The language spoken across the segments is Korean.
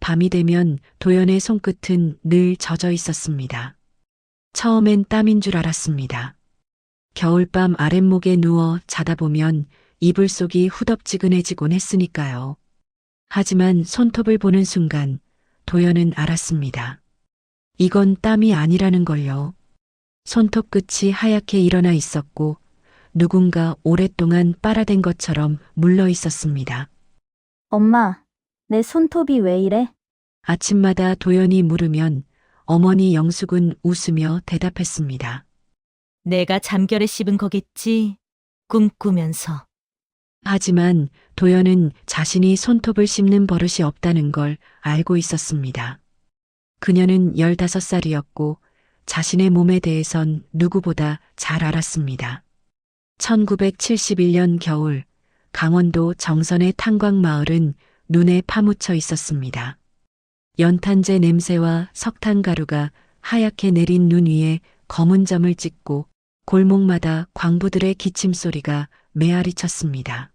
밤이 되면 도연의 손끝은 늘 젖어 있었습니다. 처음엔 땀인 줄 알았습니다. 겨울밤 아랫목에 누워 자다 보면 이불 속이 후덥지근해지곤 했으니까요. 하지만 손톱을 보는 순간 도연은 알았습니다. 이건 땀이 아니라는 걸요. 손톱 끝이 하얗게 일어나 있었고 누군가 오랫동안 빨아댄 것처럼 물러 있었습니다. 엄마, 내 손톱이 왜 이래? 아침마다 도연이 물으면 어머니 영숙은 웃으며 대답했습니다. 내가 잠결에 씹은 거겠지. 꿈꾸면서. 하지만 도연은 자신이 손톱을 씹는 버릇이 없다는 걸 알고 있었습니다. 그녀는 15살이었고 자신의 몸에 대해선 누구보다 잘 알았습니다. 1971년 겨울 강원도 정선의 탄광마을은 눈에 파묻혀 있었습니다. 연탄재 냄새와 석탄가루가 하얗게 내린 눈 위에 검은 점을 찍고 골목마다 광부들의 기침소리가 메아리 쳤습니다.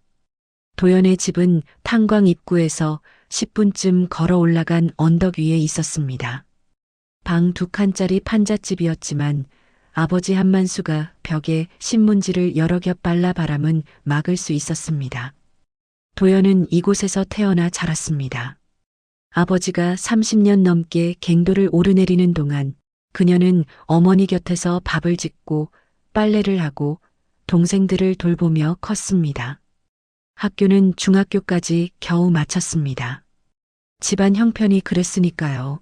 도연의 집은 탄광 입구에서 10분쯤 걸어 올라간 언덕 위에 있었습니다. 방 2칸짜리 판잣집이었지만 아버지 한만수가 벽에 신문지를 여러 겹 발라 바람은 막을 수 있었습니다. 도연은 이곳에서 태어나 자랐습니다. 아버지가 30년 넘게 갱도를 오르내리는 동안 그녀는 어머니 곁에서 밥을 짓고 빨래를 하고 동생들을 돌보며 컸습니다. 학교는 중학교까지 겨우 마쳤습니다. 집안 형편이 그랬으니까요.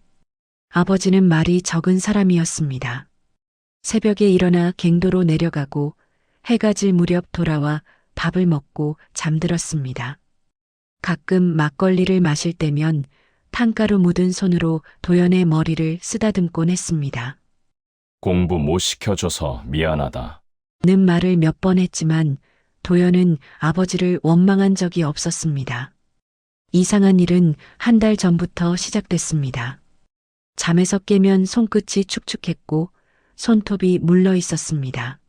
아버지는 말이 적은 사람이었습니다. 새벽에 일어나 갱도로 내려가고 해가 질 무렵 돌아와 밥을 먹고 잠들었습니다. 가끔 막걸리를 마실 때면 탄가루 묻은 손으로 도연의 머리를 쓰다듬곤 했습니다. 공부 못 시켜줘서 미안하다. 는 말을 몇 번 했지만 도연은 아버지를 원망한 적이 없었습니다. 이상한 일은 한 달 전부터 시작됐습니다. 잠에서 깨면 손끝이 축축했고 손톱이 물러 있었습니다.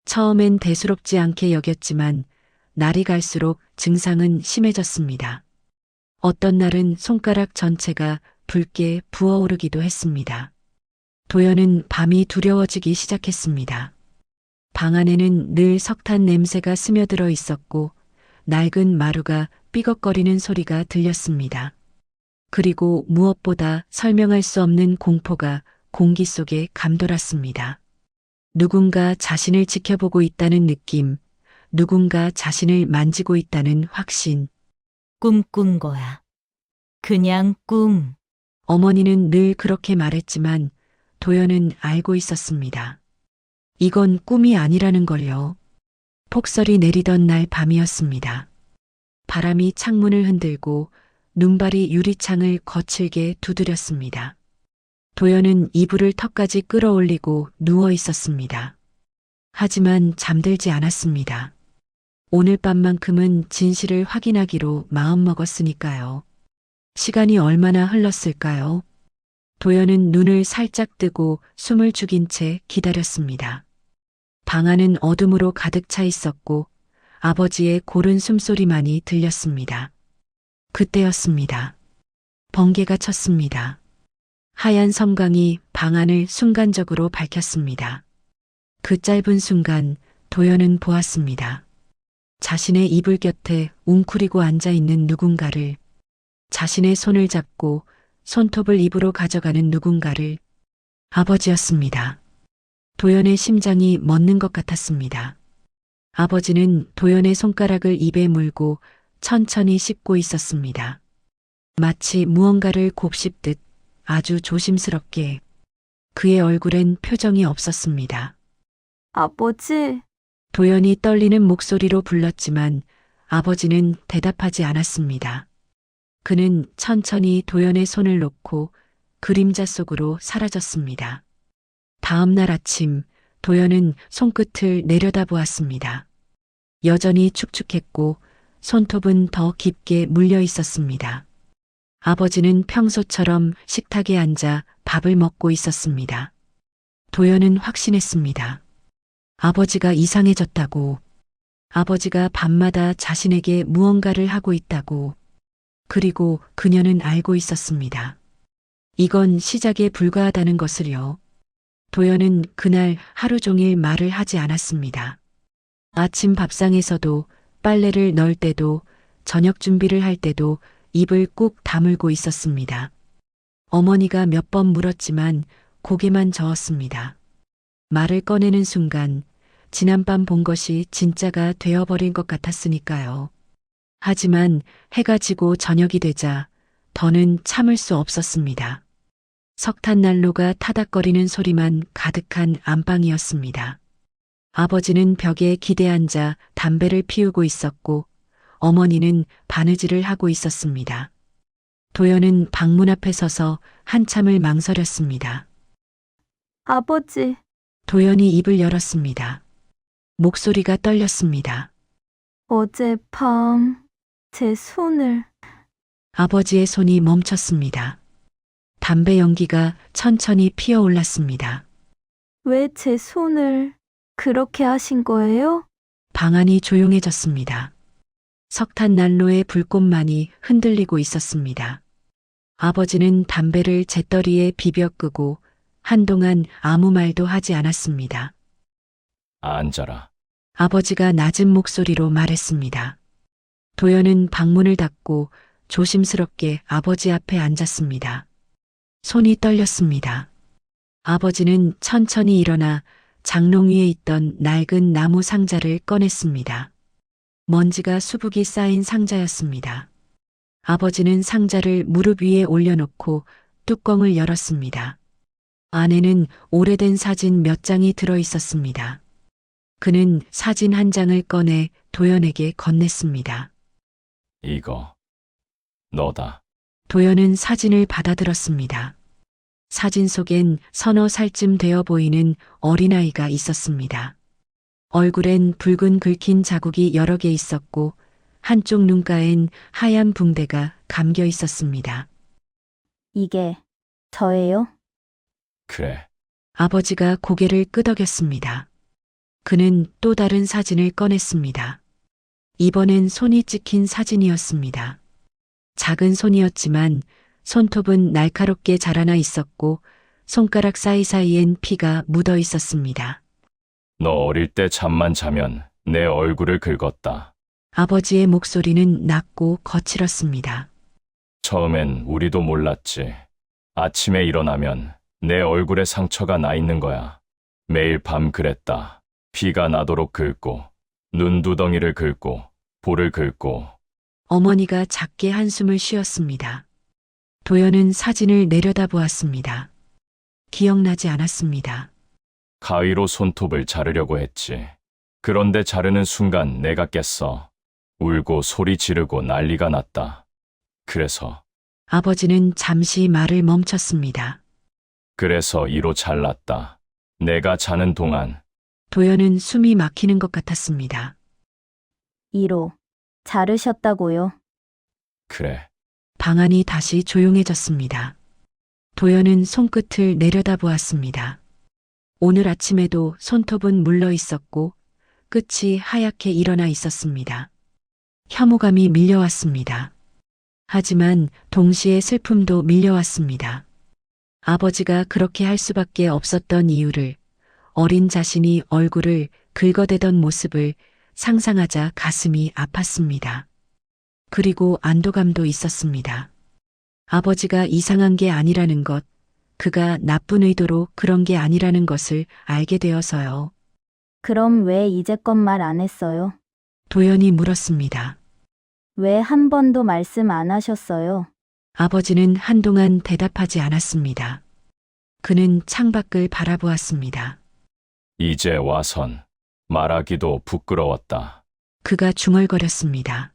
처음엔 대수롭지 않게 여겼지만 날이 갈수록 증상은 심해졌습니다. 어떤 날은 손가락 전체가 붉게 부어오르기도 했습니다. 도연은 밤이 두려워지기 시작했습니다. 방 안에는 늘 석탄 냄새가 스며들어 있었고 낡은 마루가 삐걱거리는 소리가 들렸습니다. 그리고 무엇보다 설명할 수 없는 공포가 공기 속에 감돌았습니다. 누군가 자신을 지켜보고 있다는 느낌, 누군가 자신을 만지고 있다는 확신. 꿈꾼 거야. 그냥 꿈. 어머니는 늘 그렇게 말했지만 도연은 알고 있었습니다. 이건 꿈이 아니라는 걸요. 폭설이 내리던 날 밤이었습니다. 바람이 창문을 흔들고 눈발이 유리창을 거칠게 두드렸습니다. 도연은 이불을 턱까지 끌어올리고 누워 있었습니다. 하지만 잠들지 않았습니다. 오늘 밤만큼은 진실을 확인하기로 마음먹었으니까요. 시간이 얼마나 흘렀을까요? 도연은 눈을 살짝 뜨고 숨을 죽인 채 기다렸습니다. 방 안은 어둠으로 가득 차 있었고 아버지의 고른 숨소리만이 들렸습니다. 그때였습니다. 번개가 쳤습니다. 하얀 섬광이 방 안을 순간적으로 밝혔습니다. 그 짧은 순간 도연은 보았습니다. 자신의 이불 곁에 웅크리고 앉아 있는 누군가를, 자신의 손을 잡고 손톱을 입으로 가져가는 누군가를. 아버지였습니다. 도연의 심장이 멎는 것 같았습니다. 아버지는 도연의 손가락을 입에 물고 천천히 씹고 있었습니다. 마치 무언가를 곱씹듯 아주 조심스럽게. 그의 얼굴엔 표정이 없었습니다. 아버지, 도연이 떨리는 목소리로 불렀지만 아버지는 대답하지 않았습니다. 그는 천천히 도연의 손을 놓고 그림자 속으로 사라졌습니다. 다음 날 아침 도연은 손끝을 내려다보았습니다. 여전히 축축했고 손톱은 더 깊게 물려 있었습니다. 아버지는 평소처럼 식탁에 앉아 밥을 먹고 있었습니다. 도연은 확신했습니다. 아버지가 이상해졌다고. 아버지가 밤마다 자신에게 무언가를 하고 있다고. 그리고 그녀는 알고 있었습니다. 이건 시작에 불과하다는 것을요. 도연은 그날 하루 종일 말을 하지 않았습니다. 아침 밥상에서도 빨래를 넣을 때도 저녁 준비를 할 때도 입을 꾹 다물고 있었습니다. 어머니가 몇 번 물었지만 고개만 저었습니다. 말을 꺼내는 순간 지난밤 본 것이 진짜가 되어버린 것 같았으니까요. 하지만 해가 지고 저녁이 되자 더는 참을 수 없었습니다. 석탄 난로가 타닥거리는 소리만 가득한 안방이었습니다. 아버지는 벽에 기대 앉아 담배를 피우고 있었고 어머니는 바느질을 하고 있었습니다. 도연은 방문 앞에 서서 한참을 망설였습니다. 아버지, 도연이 입을 열었습니다. 목소리가 떨렸습니다. 어젯밤 제 손을 아버지의 손이 멈췄습니다. 담배 연기가 천천히 피어올랐습니다. 왜 제 손을 그렇게 하신 거예요? 방 안이 조용해졌습니다. 석탄 난로의 불꽃만이 흔들리고 있었습니다. 아버지는 담배를 재떨이에 비벼 끄고 한동안 아무 말도 하지 않았습니다. 앉아라. 아버지가 낮은 목소리로 말했습니다. 도연은 방문을 닫고 조심스럽게 아버지 앞에 앉았습니다. 손이 떨렸습니다. 아버지는 천천히 일어나 장롱 위에 있던 낡은 나무 상자를 꺼냈습니다. 먼지가 수북이 쌓인 상자였습니다. 아버지는 상자를 무릎 위에 올려놓고 뚜껑을 열었습니다. 안에는 오래된 사진 몇 장이 들어 있었습니다. 그는 사진 한 장을 꺼내 도연에게 건넸습니다. 이거 너다. 도연은 사진을 받아들었습니다. 사진 속엔 서너 살쯤 되어 보이는 어린아이가 있었습니다. 얼굴엔 붉은 긁힌 자국이 여러 개 있었고 한쪽 눈가엔 하얀 붕대가 감겨 있었습니다. 이게 저예요? 그래. 아버지가 고개를 끄덕였습니다. 그는 또 다른 사진을 꺼냈습니다. 이번엔 손이 찍힌 사진이었습니다. 작은 손이었지만 손톱은 날카롭게 자라나 있었고 손가락 사이사이엔 피가 묻어 있었습니다. 너 어릴 때 잠만 자면 내 얼굴을 긁었다. 아버지의 목소리는 낮고 거칠었습니다. 처음엔 우리도 몰랐지. 아침에 일어나면 내 얼굴에 상처가 나 있는 거야. 매일 밤 그랬다. 피가 나도록 긁고, 눈두덩이를 긁고, 볼을 긁고. 어머니가 작게 한숨을 쉬었습니다. 도연은 사진을 내려다보았습니다. 기억나지 않았습니다. 가위로 손톱을 자르려고 했지. 그런데 자르는 순간 내가 깼어. 울고 소리 지르고 난리가 났다. 그래서 아버지는 잠시 말을 멈췄습니다. 이로 잘랐다. 내가 자는 동안. 도연은 숨이 막히는 것 같았습니다. 이로 자르셨다고요? 그래. 방 안이 다시 조용해졌습니다. 도연은 손끝을 내려다보았습니다. 오늘 아침에도 손톱은 물러 있었고 끝이 하얗게 일어나 있었습니다. 혐오감이 밀려왔습니다. 하지만 동시에 슬픔도 밀려왔습니다. 아버지가 그렇게 할 수밖에 없었던 이유를, 어린 자신이 얼굴을 긁어대던 모습을 상상하자 가슴이 아팠습니다. 그리고 안도감도 있었습니다. 아버지가 이상한 게 아니라는 것, 그가 나쁜 의도로 그런 게 아니라는 것을 알게 되어서요. 그럼 왜 이제껏 말 안 했어요? 도연이 물었습니다. 왜 한 번도 말씀 안 하셨어요? 아버지는 한동안 대답하지 않았습니다. 그는 창밖을 바라보았습니다. 이제 와선 말하기도 부끄러웠다. 그가 중얼거렸습니다.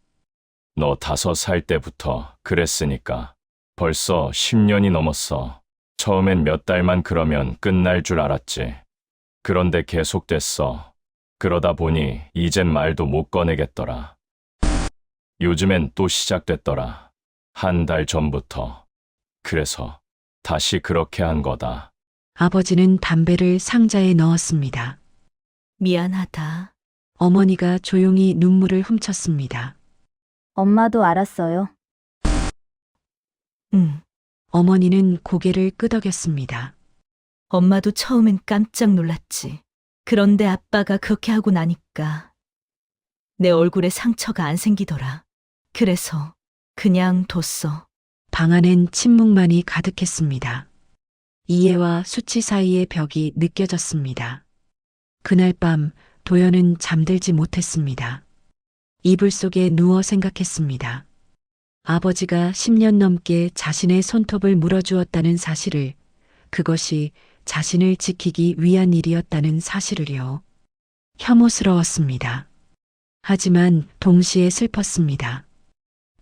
너 5살 때부터 그랬으니까. 벌써 10년이 넘었어. 처음엔 몇 달만 그러면 끝날 줄 알았지. 그런데 계속됐어. 그러다 보니 이젠 말도 못 꺼내겠더라. 요즘엔 또 시작됐더라. 한 달 전부터. 그래서 다시 그렇게 한 거다. 아버지는 담배를 상자에 넣었습니다. 미안하다. 어머니가 조용히 눈물을 훔쳤습니다. 엄마도 알았어요. 응. 어머니는 고개를 끄덕였습니다. 엄마도 처음엔 깜짝 놀랐지. 그런데 아빠가 그렇게 하고 나니까 내 얼굴에 상처가 안 생기더라. 그래서 그냥 뒀어. 방 안엔 침묵만이 가득했습니다. 이해와 수치 사이의 벽이 느껴졌습니다. 그날 밤 도연은 잠들지 못했습니다. 이불 속에 누워 생각했습니다. 아버지가 10년 넘게 자신의 손톱을 물어주었다는 사실을, 그것이 자신을 지키기 위한 일이었다는 사실을요. 혐오스러웠습니다. 하지만 동시에 슬펐습니다.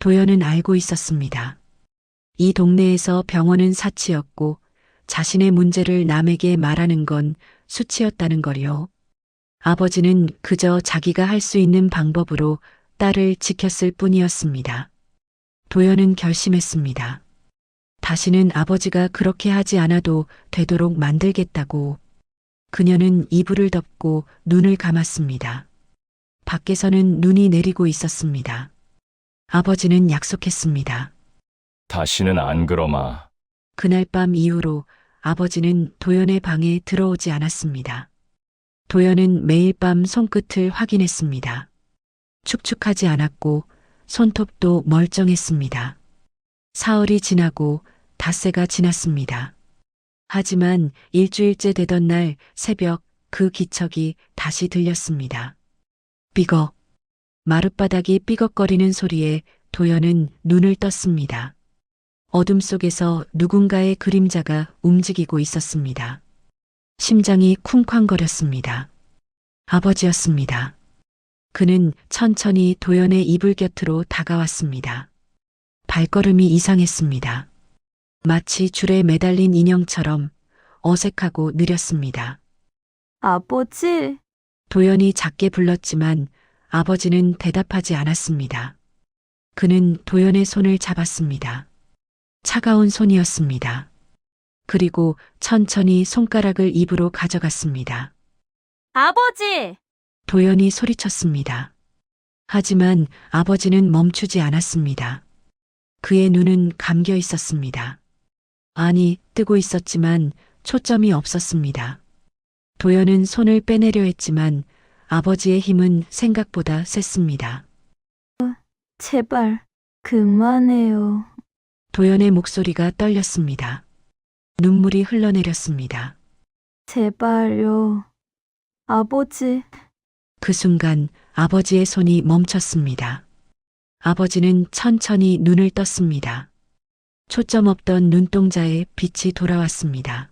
도연은 알고 있었습니다. 이 동네에서 병원은 사치였고 자신의 문제를 남에게 말하는 건 수치였다는 거요. 아버지는 그저 자기가 할 수 있는 방법으로 딸을 지켰을 뿐이었습니다. 도연은 결심했습니다. 다시는 아버지가 그렇게 하지 않아도 되도록 만들겠다고. 그녀는 이불을 덮고 눈을 감았습니다. 밖에서는 눈이 내리고 있었습니다. 아버지는 약속했습니다. 다시는 안 그러마. 그날 밤 이후로 아버지는 도연의 방에 들어오지 않았습니다. 도연은 매일 밤 손끝을 확인했습니다. 축축하지 않았고 손톱도 멀쩡했습니다. 사흘이 지나고 닷새가 지났습니다. 하지만 일주일째 되던 날 새벽 그 기척이 다시 들렸습니다. 삐걱. 마룻바닥이 삐걱거리는 소리에 도연은 눈을 떴습니다. 어둠 속에서 누군가의 그림자가 움직이고 있었습니다. 심장이 쿵쾅거렸습니다. 아버지였습니다. 그는 천천히 도연의 이불 곁으로 다가왔습니다. 발걸음이 이상했습니다. 마치 줄에 매달린 인형처럼 어색하고 느렸습니다. 아버지, 도연이 작게 불렀지만 아버지는 대답하지 않았습니다. 그는 도연의 손을 잡았습니다. 차가운 손이었습니다. 그리고 천천히 손가락을 입으로 가져갔습니다. 아버지! 도연이 소리쳤습니다. 하지만 아버지는 멈추지 않았습니다. 그의 눈은 감겨 있었습니다. 아니, 뜨고 있었지만 초점이 없었습니다. 도연은 손을 빼내려 했지만 아버지의 힘은 생각보다 셌습니다. 제발, 그만해요. 도연의 목소리가 떨렸습니다. 눈물이 흘러내렸습니다. 제발요. 아버지, 그 순간 아버지의 손이 멈췄습니다. 아버지는 천천히 눈을 떴습니다. 초점 없던 눈동자에 빛이 돌아왔습니다.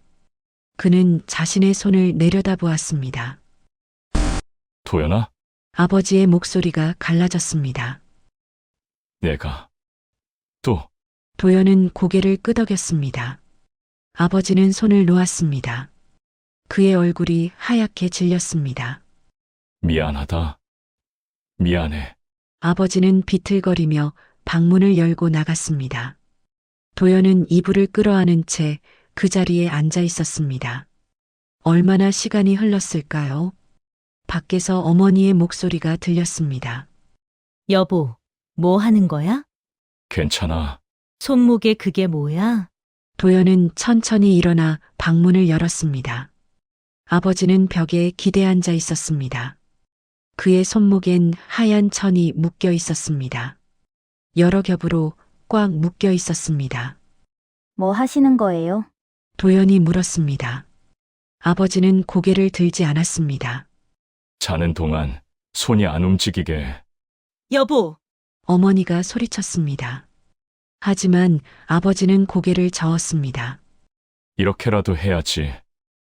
그는 자신의 손을 내려다보았습니다. 도연아, 아버지의 목소리가 갈라졌습니다. 내가 또 도연은 고개를 끄덕였습니다. 아버지는 손을 놓았습니다. 그의 얼굴이 하얗게 질렸습니다. 미안하다. 미안해. 아버지는 비틀거리며 방문을 열고 나갔습니다. 도연은 이불을 끌어안은 채 그 자리에 앉아 있었습니다. 얼마나 시간이 흘렀을까요? 밖에서 어머니의 목소리가 들렸습니다. 여보, 뭐 하는 거야? 괜찮아. 손목에 그게 뭐야? 도연은 천천히 일어나 방문을 열었습니다. 아버지는 벽에 기대 앉아 있었습니다. 그의 손목엔 하얀 천이 묶여 있었습니다. 여러 겹으로 꽉 묶여 있었습니다. 뭐 하시는 거예요? 도연이 물었습니다. 아버지는 고개를 들지 않았습니다. 자는 동안 손이 안 움직이게. 여보, 어머니가 소리쳤습니다. 하지만 아버지는 고개를 저었습니다. 이렇게라도 해야지.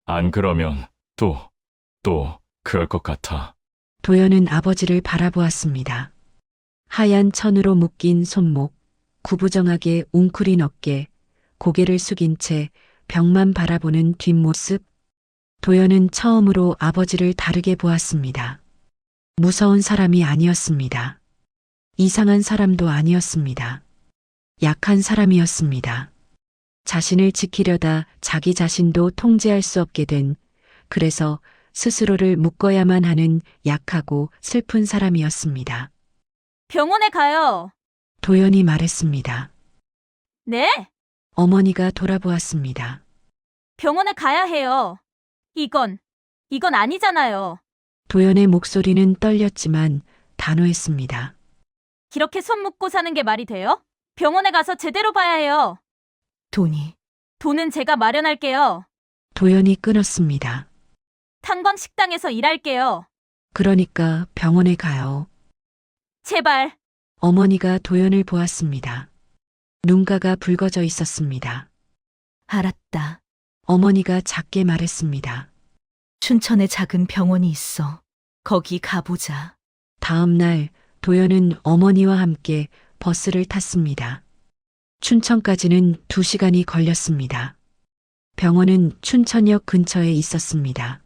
안 그러면 또 그럴 것 같아. 도연은 아버지를 바라보았습니다. 하얀 천으로 묶인 손목, 구부정하게 웅크린 어깨, 고개를 숙인 채 벽만 바라보는 뒷모습. 도연은 처음으로 아버지를 다르게 보았습니다. 무서운 사람이 아니었습니다. 이상한 사람도 아니었습니다. 약한 사람이었습니다. 자신을 지키려다 자기 자신도 통제할 수 없게 된, 그래서 스스로를 묶어야만 하는 약하고 슬픈 사람이었습니다. 병원에 가요. 도연이 말했습니다. 네? 어머니가 돌아보았습니다. 병원에 가야 해요. 이건 아니잖아요. 도연의 목소리는 떨렸지만 단호했습니다. 이렇게 손 묶고 사는 게 말이 돼요? 병원에 가서 제대로 봐야 해요. 돈은 제가 마련할게요. 도연이 끊었습니다. 탄광식당에서 일할게요. 그러니까 병원에 가요. 제발. 어머니가 도연을 보았습니다. 눈가가 붉어져 있었습니다. 알았다. 어머니가 작게 말했습니다. 춘천에 작은 병원이 있어. 거기 가보자. 다음 날 도연은 어머니와 함께 버스를 탔습니다. 춘천까지는 2시간이 걸렸습니다. 병원은 춘천역 근처에 있었습니다.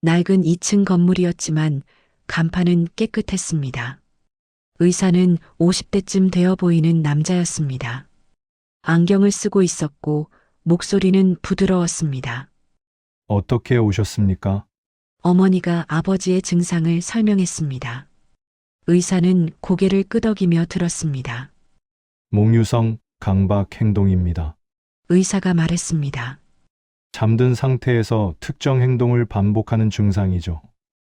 낡은 2층 건물이었지만 간판은 깨끗했습니다. 의사는 50대쯤 되어 보이는 남자였습니다. 안경을 쓰고 있었고 목소리는 부드러웠습니다. 어떻게 오셨습니까? 어머니가 아버지의 증상을 설명했습니다. 의사는 고개를 끄덕이며 들었습니다. 몽유성 강박 행동입니다. 의사가 말했습니다. 잠든 상태에서 특정 행동을 반복하는 증상이죠.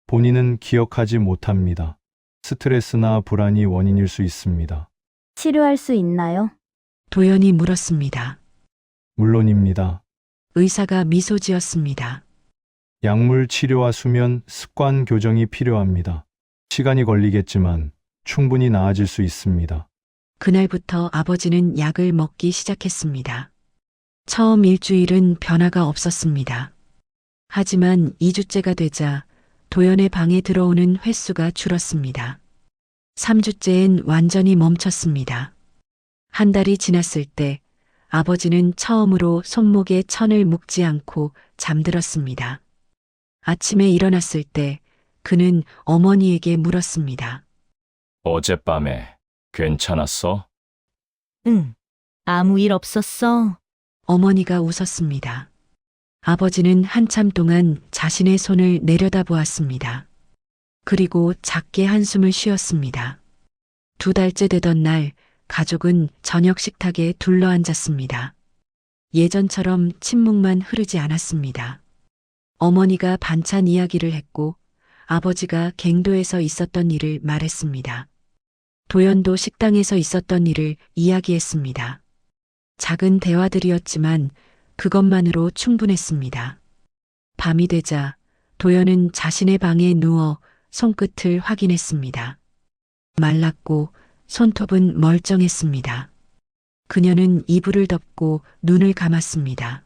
본인은 기억하지 못합니다. 스트레스나 불안이 원인일 수 있습니다. 치료할 수 있나요? 도연이 물었습니다. 물론입니다. 의사가 미소 지었습니다. 약물 치료와 수면, 습관 교정이 필요합니다. 시간이 걸리겠지만 충분히 나아질 수 있습니다. 그날부터 아버지는 약을 먹기 시작했습니다. 처음 일주일은 변화가 없었습니다. 하지만 2주째가 되자 도연의 방에 들어오는 횟수가 줄었습니다. 3주째엔 완전히 멈췄습니다. 한 달이 지났을 때 아버지는 처음으로 손목에 천을 묶지 않고 잠들었습니다. 아침에 일어났을 때 그는 어머니에게 물었습니다. 어젯밤에 괜찮았어? 응. 아무 일 없었어. 어머니가 웃었습니다. 아버지는 한참 동안 자신의 손을 내려다보았습니다. 그리고 작게 한숨을 쉬었습니다. 2달째 되던 날 가족은 저녁 식탁에 둘러앉았습니다. 예전처럼 침묵만 흐르지 않았습니다. 어머니가 반찬 이야기를 했고 아버지가 갱도에서 있었던 일을 말했습니다. 도연도 식당에서 있었던 일을 이야기했습니다. 작은 대화들이었지만 그것만으로 충분했습니다. 밤이 되자 도연은 자신의 방에 누워 손끝을 확인했습니다. 말랐고 손톱은 멀쩡했습니다. 그녀는 이불을 덮고 눈을 감았습니다.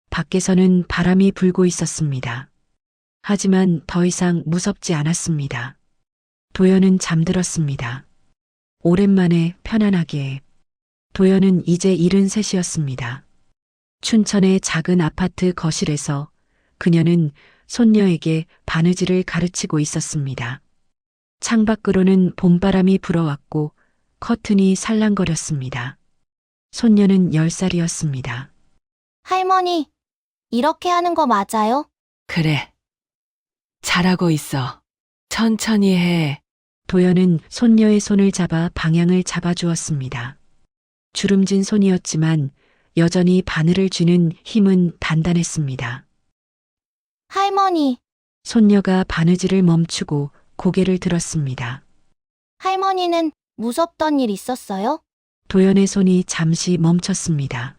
밖에서는 바람이 불고 있었습니다. 하지만 더 이상 무섭지 않았습니다. 도연은 잠들었습니다. 오랜만에 편안하게. 도연은 이제 73이었습니다. 춘천의 작은 아파트 거실에서 그녀는 손녀에게 바느질을 가르치고 있었습니다. 창밖으로는 봄바람이 불어왔고 커튼이 살랑거렸습니다. 손녀는 10살이었습니다. 할머니, 이렇게 하는 거 맞아요? 그래. 잘하고 있어. 천천히 해. 도연은 손녀의 손을 잡아 방향을 잡아주었습니다. 주름진 손이었지만 여전히 바늘을 쥐는 힘은 단단했습니다. 할머니, 손녀가 바느질을 멈추고 고개를 들었습니다. 할머니는 무섭던 일 있었어요? 도연의 손이 잠시 멈췄습니다.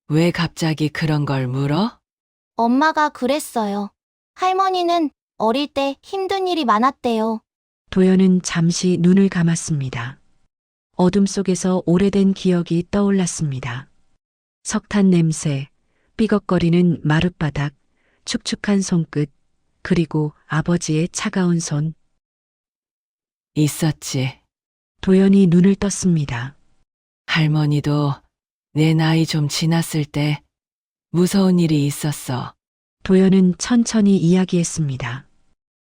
왜 갑자기 그런 걸 물어? 엄마가 그랬어요. 할머니는 어릴 때 힘든 일이 많았대요. 도연은 잠시 눈을 감았습니다. 어둠 속에서 오래된 기억이 떠올랐습니다. 석탄 냄새, 삐걱거리는 마룻바닥, 축축한 손끝, 그리고 아버지의 차가운 손. 있었지. 도연이 눈을 떴습니다. 할머니도 내 나이 좀 지났을 때 무서운 일이 있었어. 도연은 천천히 이야기했습니다.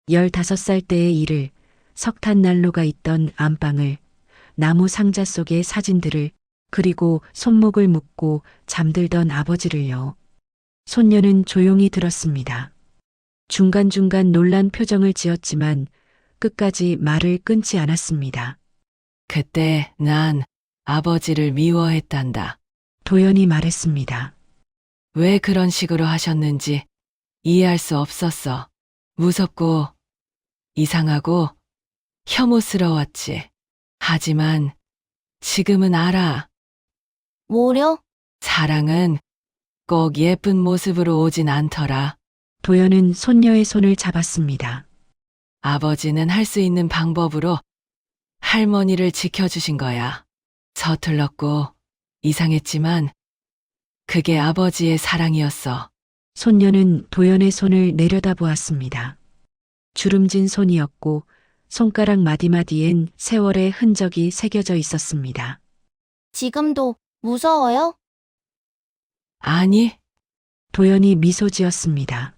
15살 때의 일을, 석탄 난로가 있던 안방을, 나무 상자 속의 사진들을, 그리고 손목을 묶고 잠들던 아버지를요. 손녀는 조용히 들었습니다. 중간중간 놀란 표정을 지었지만 끝까지 말을 끊지 않았습니다. 그때 난 아버지를 미워했단다. 도연이 말했습니다. 왜 그런 식으로 하셨는지 이해할 수 없었어. 무섭고 이상하고 혐오스러웠지. 하지만 지금은 알아. 뭐려? 사랑은 꼭 예쁜 모습으로 오진 않더라. 도연은 손녀의 손을 잡았습니다. 아버지는 할 수 있는 방법으로 할머니를 지켜주신 거야. 서툴렀고 이상했지만 그게 아버지의 사랑이었어. 손녀는 도연의 손을 내려다보았습니다. 주름진 손이었고 손가락 마디마디엔 세월의 흔적이 새겨져 있었습니다. 지금도 무서워요? 아니, 도연이 미소 지었습니다.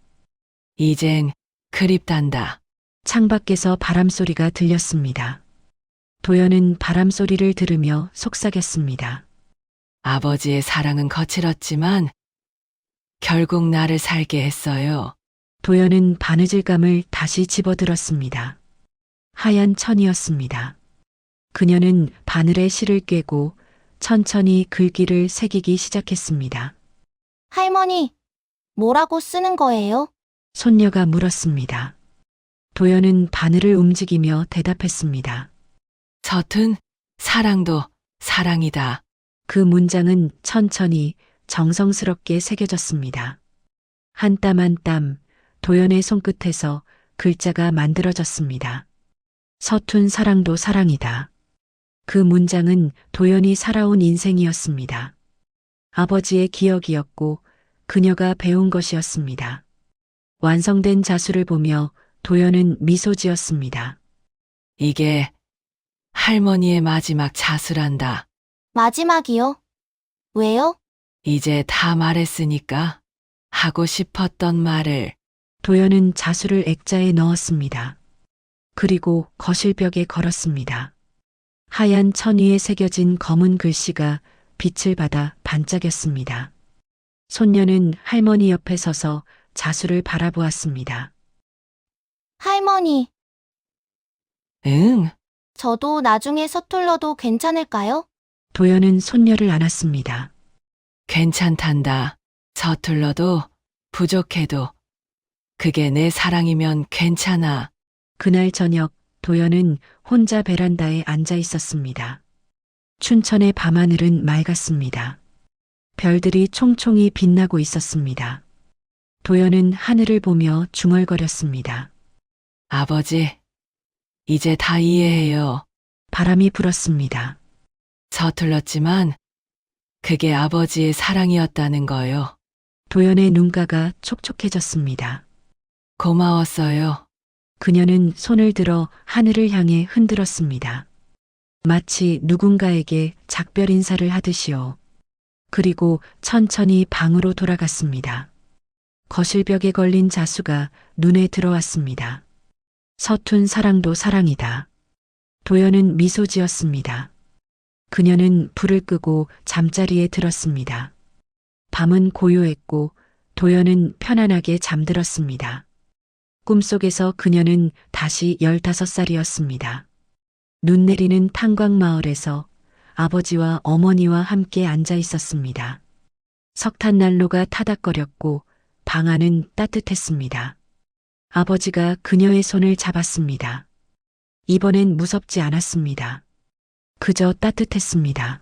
이젠 그립단다. 창밖에서 바람소리가 들렸습니다. 도연은 바람소리를 들으며 속삭였습니다. 아버지의 사랑은 거칠었지만 결국 나를 살게 했어요. 도연은 바느질감을 다시 집어들었습니다. 하얀 천이었습니다. 그녀는 바늘에 실을 꿰고 천천히 글귀를 새기기 시작했습니다. 할머니, 뭐라고 쓰는 거예요? 손녀가 물었습니다. 도연은 바늘을 움직이며 대답했습니다. 서툰 사랑도 사랑이다. 그 문장은 천천히 정성스럽게 새겨졌습니다. 한 땀 한 땀 도연의 손끝에서 글자가 만들어졌습니다. 서툰 사랑도 사랑이다. 그 문장은 도연이 살아온 인생이었습니다. 아버지의 기억이었고 그녀가 배운 것이었습니다. 완성된 자수를 보며 도연은 미소 지었습니다. 이게 할머니의 마지막 자수란다. 마지막이요? 왜요? 이제 다 말했으니까 하고 싶었던 말을. 도연은 자수를 액자에 넣었습니다. 그리고 거실벽에 걸었습니다. 하얀 천 위에 새겨진 검은 글씨가 빛을 받아 반짝였습니다. 손녀는 할머니 옆에 서서 자수를 바라보았습니다. 할머니, 응, 저도 나중에 서툴러도 괜찮을까요? 도연은 손녀를 안았습니다. 괜찮단다. 서툴러도 부족해도 그게 내 사랑이면 괜찮아. 그날 저녁 도연은 혼자 베란다에 앉아 있었습니다. 춘천의 밤하늘은 맑았습니다. 별들이 총총히 빛나고 있었습니다. 도연은 하늘을 보며 중얼거렸습니다. 아버지, 이제 다 이해해요. 바람이 불었습니다. 서툴렀지만 그게 아버지의 사랑이었다는 거요. 도연의 눈가가 촉촉해졌습니다. 고마웠어요. 그녀는 손을 들어 하늘을 향해 흔들었습니다. 마치 누군가에게 작별 인사를 하듯이요. 그리고 천천히 방으로 돌아갔습니다. 거실벽에 걸린 자수가 눈에 들어왔습니다. 서툰 사랑도 사랑이다. 도연은 미소 지었습니다. 그녀는 불을 끄고 잠자리에 들었습니다. 밤은 고요했고 도연은 편안하게 잠들었습니다. 꿈속에서 그녀는 다시 15살이었습니다. 눈 내리는 탄광마을에서 아버지와 어머니와 함께 앉아 있었습니다. 석탄난로가 타닥거렸고 방 안은 따뜻했습니다. 아버지가 그녀의 손을 잡았습니다. 이번엔 무섭지 않았습니다. 그저 따뜻했습니다.